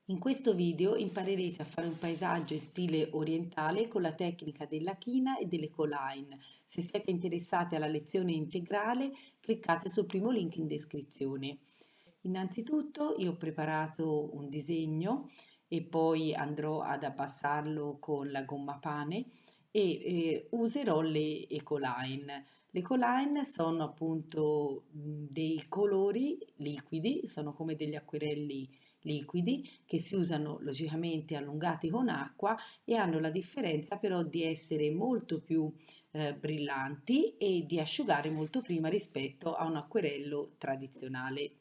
In questo video imparerete a fare un paesaggio in stile orientale con la tecnica della china e dell'ecoline. Se siete interessati alla lezione integrale, cliccate sul primo link in descrizione. Innanzitutto io ho preparato un disegno e poi andrò ad abbassarlo con la gomma pane e userò le ecoline. Le ecoline sono appunto dei colori liquidi, sono come degli acquerelli liquidi che si usano logicamente allungati con acqua e hanno la differenza però di essere molto più brillanti e di asciugare molto prima rispetto a un acquerello tradizionale.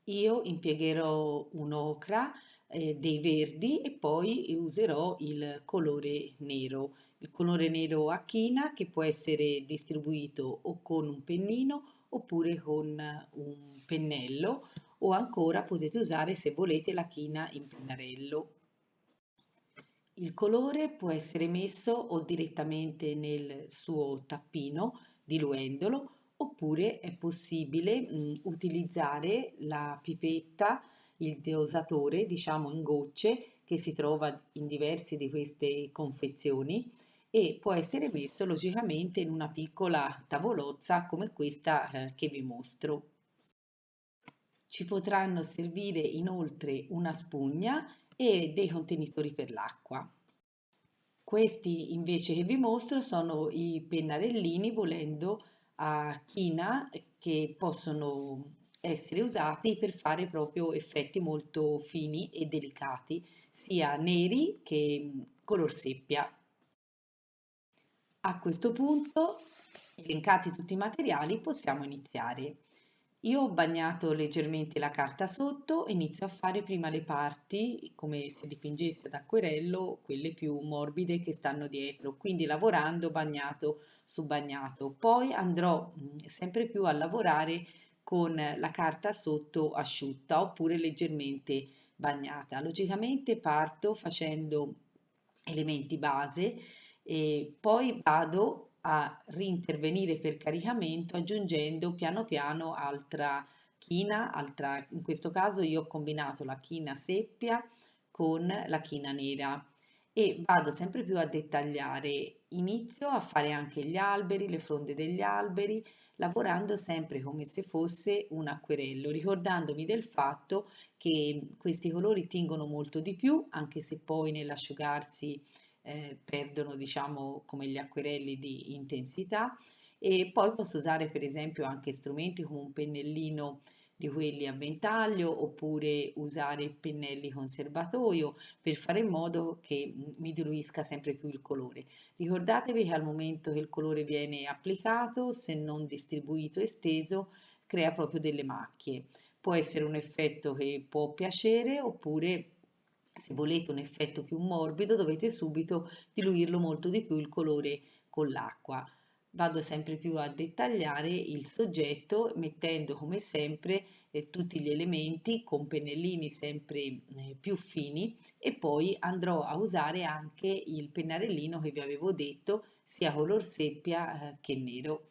Io impiegherò un'ocra, dei verdi e poi userò il colore nero. Il colore nero a china che può essere distribuito o con un pennino oppure con un pennello o ancora potete usare se volete la china in pennarello. Il colore può essere messo o direttamente nel suo tappino diluendolo oppure è possibile utilizzare la pipetta, il dosatore, diciamo in gocce, che si trova in diverse di queste confezioni e può essere messo logicamente in una piccola tavolozza come questa che vi mostro. Ci potranno servire inoltre una spugna e dei contenitori per l'acqua. Questi invece che vi mostro sono i pennarellini, volendo a china, che possono essere usati per fare proprio effetti molto fini e delicati, sia neri che color seppia. A questo punto, elencati tutti i materiali, possiamo iniziare. Io ho bagnato leggermente la carta sotto e inizio a fare prima le parti, come se dipingessi ad acquerello, quelle più morbide che stanno dietro, quindi lavorando bagnato su bagnato. Poi andrò sempre più a lavorare con la carta sotto asciutta oppure leggermente bagnata. Logicamente parto facendo elementi base e poi vado a rintervenire per caricamento aggiungendo piano piano altra china, in questo caso io ho combinato la china seppia con la china nera e vado sempre più a dettagliare, inizio a fare anche gli alberi, le fronde degli alberi, lavorando sempre come se fosse un acquerello, ricordandomi del fatto che questi colori tingono molto di più, anche se poi nell'asciugarsi perdono, diciamo, come gli acquerelli di intensità e poi posso usare per esempio anche strumenti come un pennellino di quelli a ventaglio oppure usare pennelli con serbatoio per fare in modo che mi diluisca sempre più il colore. Ricordatevi che al momento che il colore viene applicato, se non distribuito e steso, crea proprio delle macchie. Può essere un effetto che può piacere oppure se volete un effetto più morbido dovete subito diluirlo molto di più il colore con l'acqua. Vado sempre più a dettagliare il soggetto mettendo come sempre tutti gli elementi con pennellini sempre più fini e poi andrò a usare anche il pennarellino che vi avevo detto sia color seppia che nero.